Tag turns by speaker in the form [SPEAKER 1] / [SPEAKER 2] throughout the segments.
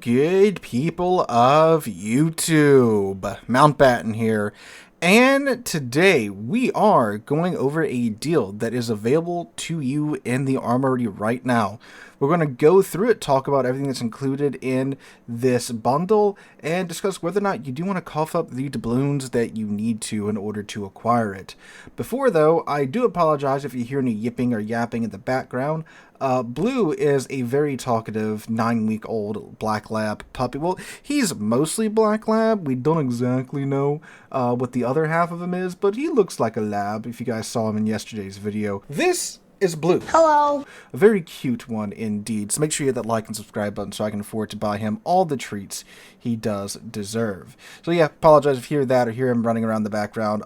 [SPEAKER 1] Good people of YouTube, Mountbatten here, and today we are going over a deal that is available to you in the Armory right now. We're going to go through it, talk about everything that's included in this bundle, and discuss whether or not you do want to cough up the doubloons that you need to in order to acquire it. Before though, I do apologize if you hear any yipping or yapping in the background. Blue is a very talkative 9-week-old black lab puppy. Well, he's mostly black lab. We don't exactly know what the other half of him is, but he looks like a lab if you guys saw him in yesterday's video. This is Blue.
[SPEAKER 2] Hello.
[SPEAKER 1] A very cute one indeed. So make sure you hit that like and subscribe button so I can afford to buy him all the treats he does deserve. So yeah, apologize if you hear that or hear him running around the background.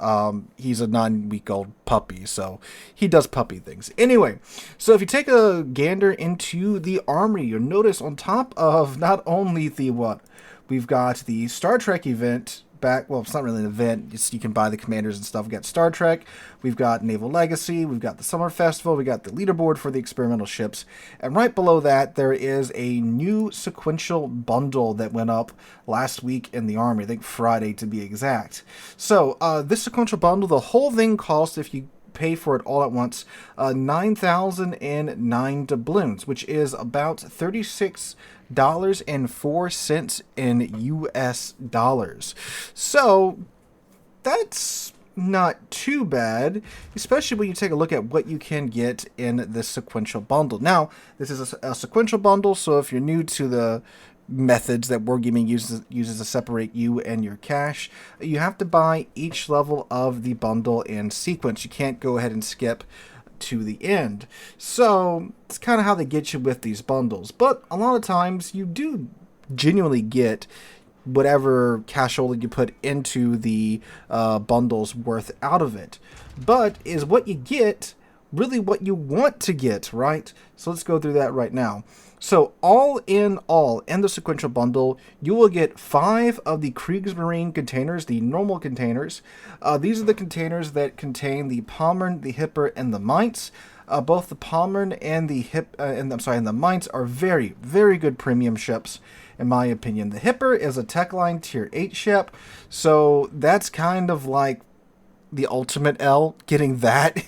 [SPEAKER 1] He's a 9-week-old puppy, so he does puppy things. Anyway, so if you take a gander into the Armory, you'll notice on top of not only the we've got the Star Trek event back. Well, it's not really an event. You can buy the commanders and stuff. We've got Star Trek, we've got Naval Legacy, we've got the Summer Festival, we got the leaderboard for the experimental ships, and right below that there is a new sequential bundle that went up last week in the Army. I think Friday to be exact. So this sequential bundle, the whole thing costs, if you pay for it all at once, 9,009 doubloons, which is about $36.04 in US dollars. So that's not too bad, especially when you take a look at what you can get in this sequential bundle. Now, this is a sequential bundle, so if you're new to the methods that Wargaming uses to separate you and your cash, you have to buy each level of the bundle in sequence. You can't go ahead and skip to the end. So it's kind of how they get you with these bundles. But a lot of times you do genuinely get whatever cashola you put into the bundles worth out of it. But is what you get really what you want to get, right? So let's go through that right now. So all in the sequential bundle, you will get 5 of the Kriegsmarine containers, the normal containers. These are the containers that contain the Pommern, the Hipper, and the Mainz. Both the Pommern and the and the Mainz are very, very good premium ships, in my opinion. The Hipper is a Tech Line Tier 8 ship, so that's kind of like the ultimate L, getting that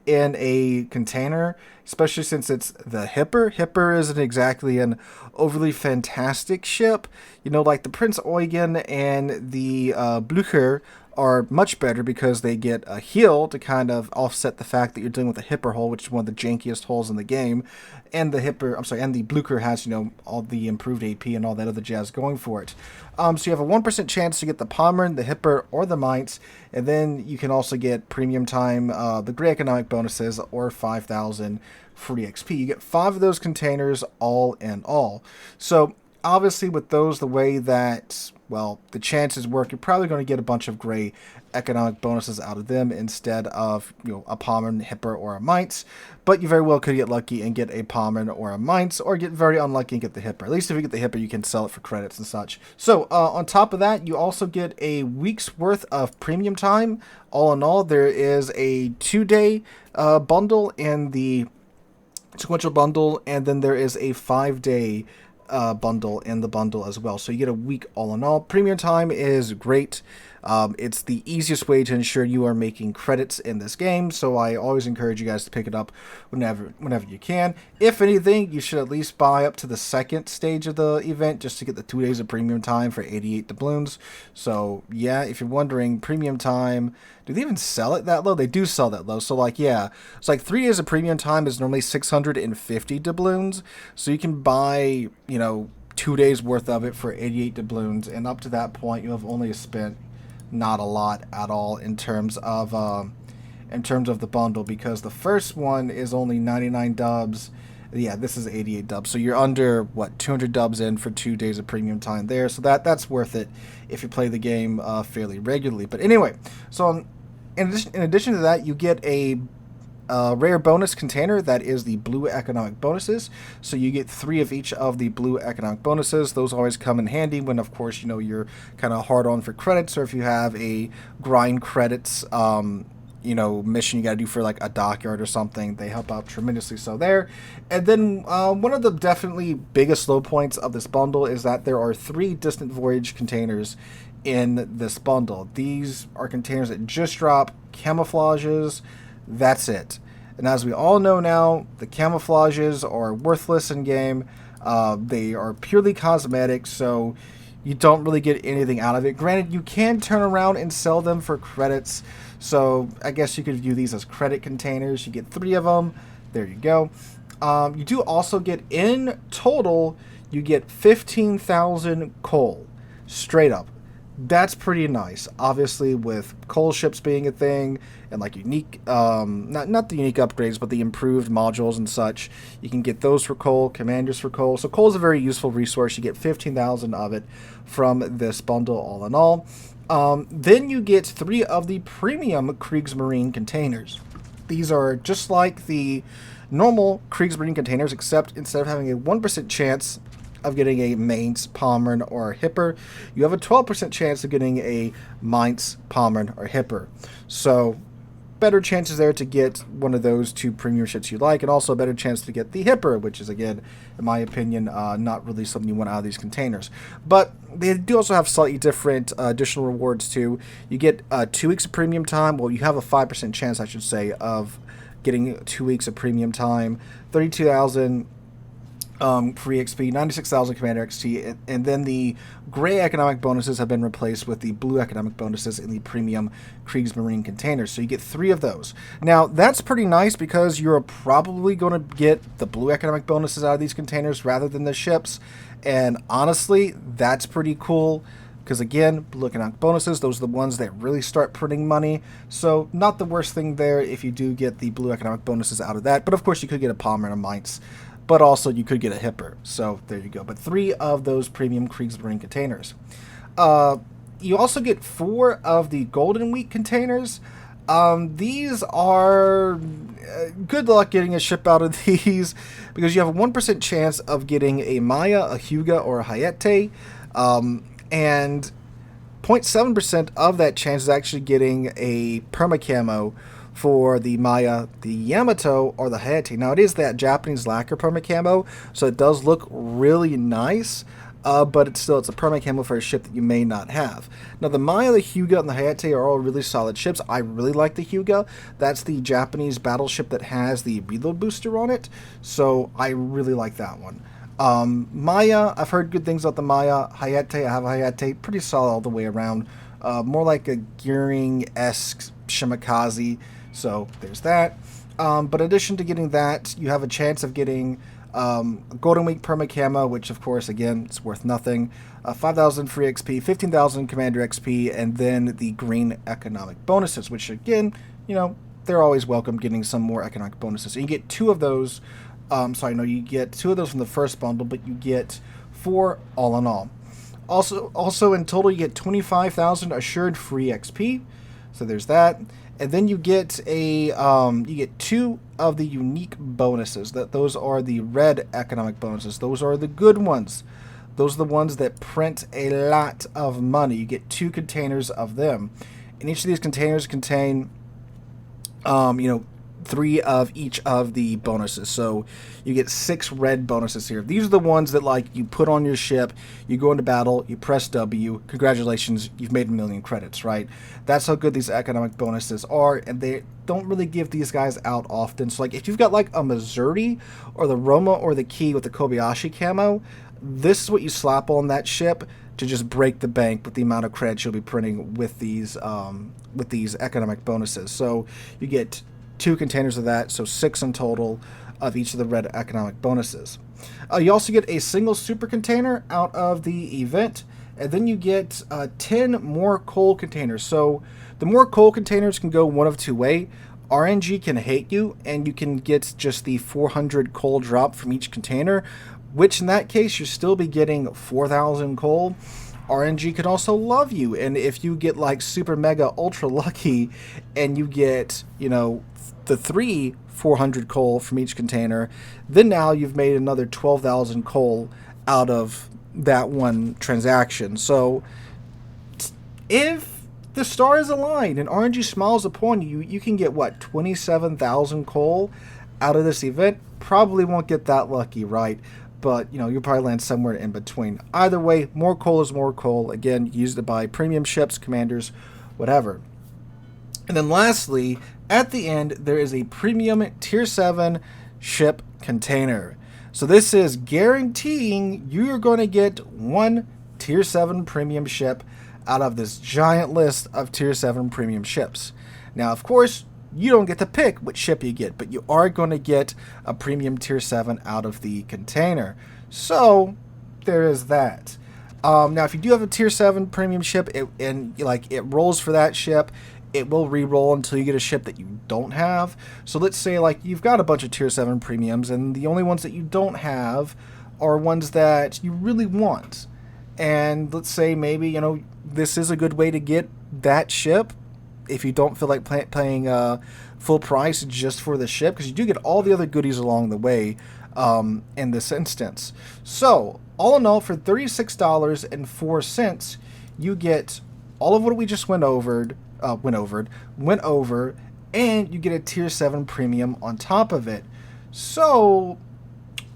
[SPEAKER 1] in a container, especially since it's the Hipper. Hipper isn't exactly an overly fantastic ship. You know, like the Prince Eugen and the Blücher are much better because they get a heal to kind of offset the fact that you're dealing with a Hipper hull, which is one of the jankiest hulls in the game. And the Blücher has, you know, all the improved AP and all that other jazz going for it. So you have a 1% chance to get the Pommern, the Hipper, or the Mainz, and then you can also get premium time, the Grey Economic bonuses, or 5,000 free XP. You get 5 of those containers all in all. So obviously with those, the way that, well, the chances work, you're probably going to get a bunch of Grey Economic bonuses out of them instead of, you know, a Pommern, Hipper, or a Mainz. But you very well could get lucky and get a Pommern or a Mainz, or get very unlucky and get the Hipper. At least if you get the Hipper, you can sell it for credits and such. So on top of that, you also get a week's worth of premium time. All in all, there is a 2-day bundle in the sequential bundle, and then there is a 5-day bundle in the bundle as well. So you get a week all in all. Premium time is great. It's the easiest way to ensure you are making credits in this game, so I always encourage you guys to pick it up whenever you can. If anything, you should at least buy up to the second stage of the event just to get the 2 days of premium time for 88 doubloons. So yeah, if you're wondering, premium time, do they even sell it that low? They do sell that low. So like, yeah, it's like 3 days of premium time is normally 650 doubloons. So you can buy, you know, 2 days worth of it for 88 doubloons, and up to that point you have only spent not a lot at all in terms of the bundle, because the first one is only 99 dubs. Yeah, this is 88 dubs, so you're under what, 200 dubs in for 2 days of premium time there. So that's worth it if you play the game fairly regularly. But anyway, so in addition to that, you get a rare bonus container that is the blue economic bonuses. So you get 3 of each of the blue economic bonuses. Those always come in handy when, of course, you know, you're kind of hard on for credits, or if you have a grind credits mission you got to do for like a dockyard or something. They help out tremendously so there. And then one of the definitely biggest low points of this bundle is that there are 3 distant voyage containers in this bundle. These are containers that just drop camouflages. That's it. And as we all know now, the camouflages are worthless in game. They are purely cosmetic, so you don't really get anything out of it. Granted, you can turn around and sell them for credits, so I guess you could view these as credit containers. You get 3 of them. There you go. You do also get, in total, you get 15,000 coal. Straight up. That's pretty nice. Obviously, with coal ships being a thing, and like unique, not the unique upgrades, but the improved modules and such, you can get those for coal, commanders for coal. So coal is a very useful resource. You get 15,000 of it from this bundle, all in all. Then you get 3 of the premium Kriegsmarine containers. These are just like the normal Kriegsmarine containers, except instead of having a 1% chance of getting a Mainz, Pommern, or Hipper, you have a 12% chance of getting a Mainz, Pommern, or Hipper. So better chances there to get one of those 2 premium ships you like, and also a better chance to get the Hipper, which is, again, in my opinion, not really something you want out of these containers. But they do also have slightly different additional rewards too. You get 2 weeks of premium time. Well, you have a 5% chance, I should say, of getting 2 weeks of premium time, 32,000 free XP, 96,000 Commander XP, and then the gray economic bonuses have been replaced with the blue economic bonuses in the premium Kriegsmarine containers. So you get 3 of those. Now, that's pretty nice because you're probably going to get the blue economic bonuses out of these containers rather than the ships. And honestly, that's pretty cool. Because again, blue economic bonuses, those are the ones that really start printing money. So not the worst thing there if you do get the blue economic bonuses out of that. But of course, you could get a Palmer and a Mainz. But also you could get a Hipper. So there you go. But 3 of those premium Kriegsmarine containers. You also get 4 of the Golden Week containers. These are... good luck getting a ship out of these, because you have a 1% chance of getting a Maya, a Hyuga, or a Hayate. And 0.7% of that chance is actually getting a perma-camo for the Maya, the Yamato, or the Hayate. Now, it is that Japanese lacquer perma-camo, so it does look really nice, but it's a perma-camo for a ship that you may not have. Now, the Maya, the Hyuga, and the Hayate are all really solid ships. I really like the Hyuga. That's the Japanese battleship that has the reload booster on it, so I really like that one. Maya, I've heard good things about the Maya. Hayate, I have a Hayate, pretty solid all the way around. More like a Gearing-esque Shimakaze, so there's that. But in addition to getting that, you have a chance of getting Golden Week Perma Camo, which of course, again, it's worth nothing. 5,000 free XP, 15,000 Commander XP, and then the green economic bonuses, which again, they're always welcome, getting some more economic bonuses. So you get 2 of those. You get 2 of those from the first bundle, but you get 4 all in all. Also in total, you get 25,000 assured free XP. So there's that. And then you get 2 of the unique bonuses. Those are the red economic bonuses. Those are the good ones. Those are the ones that print a lot of money. You get 2 containers of them. And each of these containers contain 3 of each of the bonuses. So you get 6 red bonuses here. These are the ones that you put on your ship, you go into battle, you press W, congratulations, you've made 1 million credits, right? That's how good these economic bonuses are, and they don't really give these guys out often. So if you've got a Missouri or the Roma or the Key with the Kobayashi camo, this is what you slap on that ship to just break the bank with the amount of credits you'll be printing with these economic bonuses. So you get 2 containers of that, so 6 in total of each of the red economic bonuses. You also get a single super container out of the event, and then you get 10 more coal containers. So the more coal containers can go one of 2 ways. RNG can hate you, and you can get just the 400 coal drop from each container, which in that case, you'll still be getting 4,000 coal. RNG could also love you, and if you get super mega ultra lucky and you get the 3 400 coal from each container, then now you've made another 12,000 coal out of that one transaction. So if the stars aligned and RNG smiles upon you. You can get, what, 27,000 coal out of this event. Probably won't get that lucky, right? But, you know, you'll probably land somewhere in between. Either way, more coal is more coal. Again, use it to buy premium ships, commanders, whatever. And then lastly, at the end, there is a premium tier 7 ship container. So this is guaranteeing you're going to get one tier 7 premium ship out of this giant list of tier 7 premium ships. Now, of course, you don't get to pick which ship you get, but you are going to get a premium tier 7 out of the container. So there is that. Now, if you do have a tier 7 premium ship it rolls for that ship, it will re-roll until you get a ship that you don't have. So let's say like you've got a bunch of tier 7 premiums, and the only ones that you don't have are ones that you really want. And let's say maybe, you know, this is a good way to get that ship if you don't feel like paying full price just for the ship, because you do get all the other goodies along the way in this instance. So all in all, for $36.04, you get all of what we just went over, and you get a tier 7 premium on top of it. So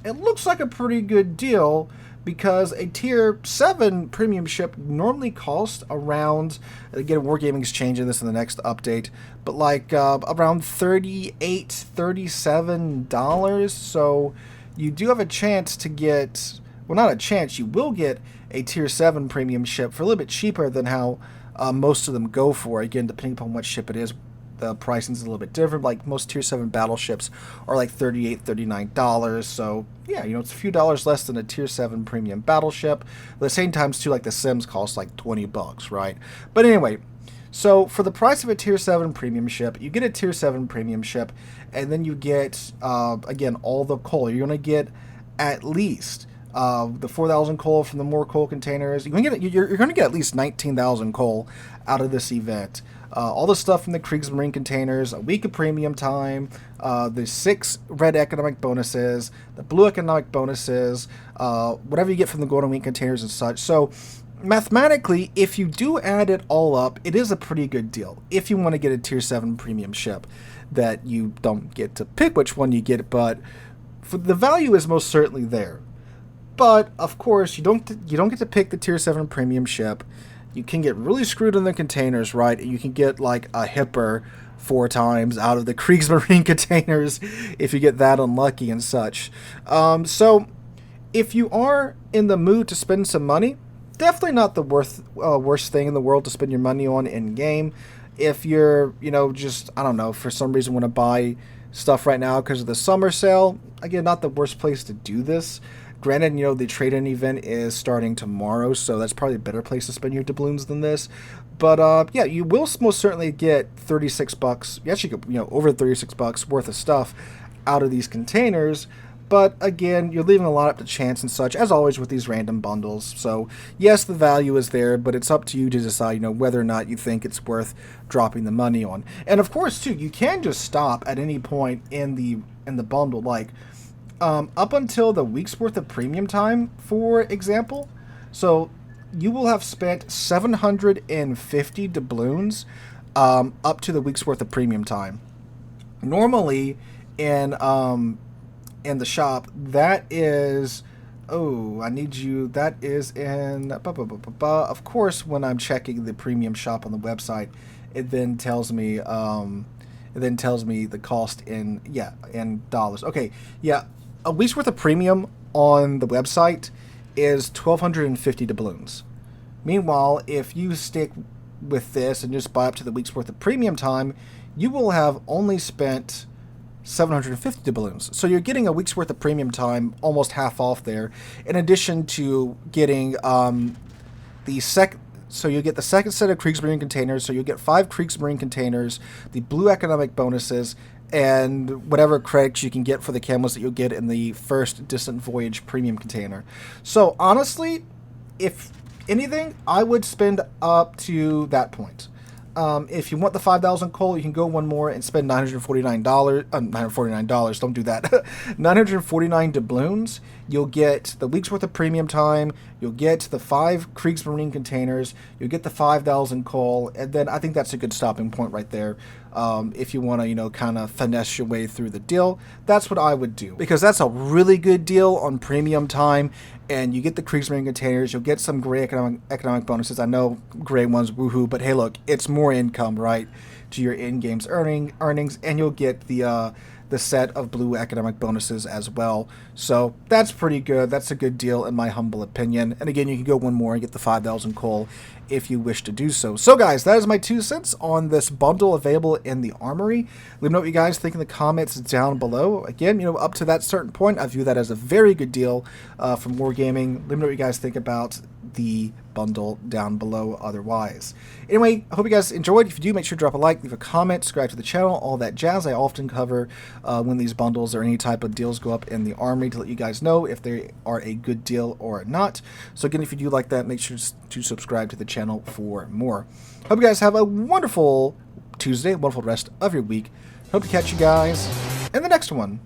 [SPEAKER 1] it looks like a pretty good deal, because a tier 7 premium ship normally costs around, again, Wargaming's changing this in the next update, but like around $38, $37. So you do have a chance to get, well, not a chance, you will get a tier 7 premium ship for a little bit cheaper than how most of them go for. Again, depending upon what ship it is, the pricing is a little bit different. Like most tier 7 battleships are like $38, $39. So yeah, you know, it's a few dollars less than a tier 7 premium battleship. But at the same time, too, like the Sims cost like $20, right? But anyway, so for the price of a tier 7 premium ship, you get a tier 7 premium ship, and then you get again all the coal. You're gonna get at least the 4,000 coal from the more coal containers. You're going to get at least 19,000 coal out of this event. All the stuff from the Kriegsmarine containers, a week of premium time, the 6 red economic bonuses, the blue economic bonuses, whatever you get from the Golden Week containers and such. So mathematically, if you do add it all up, it is a pretty good deal if you want to get a tier 7 premium ship that you don't get to pick which one you get, but the value is most certainly there. But of course, you don't get to pick the tier 7 premium ship. You can get really screwed in the containers, right? You can get like a Hipper 4 times out of the Kriegsmarine containers if you get that unlucky and such. So if you are in the mood to spend some money, definitely not the worst thing in the world to spend your money on in game. If you're, you know, just, I don't know, for some reason want to buy stuff right now because of the summer sale, again, not the worst place to do this. Granted, you know, the trade-in event is starting tomorrow, so that's probably a better place to spend your doubloons than this. But yeah, you will most certainly get $36. You actually get, you know, over $36 worth of stuff out of these containers. But again, you're leaving a lot up to chance and such, as always with these random bundles. So yes, the value is there, but it's up to you to decide, you know, whether or not you think it's worth dropping the money on. And of course, too, you can just stop at any point in the bundle, like up until the week's worth of premium time, for example. So you will have spent 750 doubloons up to the week's worth of premium time. Normally, in the shop, that is, that is in, of course, when I'm checking the premium shop on the website, it then tells me the cost in dollars. Okay, yeah, a week's worth of premium on the website is 1,250 doubloons. Meanwhile, if you stick with this and just buy up to the week's worth of premium time, you will have only spent 750 doubloons. So you're getting a week's worth of premium time, almost half off there, in addition to getting so you get the second set of Kriegsmarine containers, so you'll get 5 Kriegsmarine containers, the blue economic bonuses, and whatever credits you can get for the camos that you'll get in the first Distant Voyage premium container. So honestly, if anything, I would spend up to that point. If you want the 5,000 coal, you can go one more and spend $949. $949, don't do that. 949 doubloons. you'll get the week's worth of premium time, you'll get the 5 Kriegsmarine containers, you'll get the 5,000 coal, and then I think that's a good stopping point right there. If you want to, you know, kind of finesse your way through the deal, that's what I would do. Because that's a really good deal on premium time, and you get the Kriegsmarine containers, you'll get some gray economic bonuses. I know gray ones, woohoo, but hey, look, it's more income, right, to your in-game's earnings, and you'll get the set of blue economic bonuses as well. So that's pretty good. That's a good deal in my humble opinion. And again, you can go one more and get the 5,000 coal if you wish to do so. So guys, that is my 2 cents on this bundle available in the Armory. Let me know what you guys think in the comments down below. Again, you know, up to that certain point, I view that as a very good deal from Wargaming. Let me know what you guys think about the bundle down below otherwise. Anyway, I hope you guys enjoyed. If you do, make sure to drop a like, leave a comment, subscribe to the channel, all that jazz. I often cover when these bundles or any type of deals go up in the Armory to let you guys know if they are a good deal or not. So again, if you do like that, make sure to subscribe to the channel for more. Hope you guys have a wonderful Tuesday, wonderful rest of your week. Hope to catch you guys in the next one.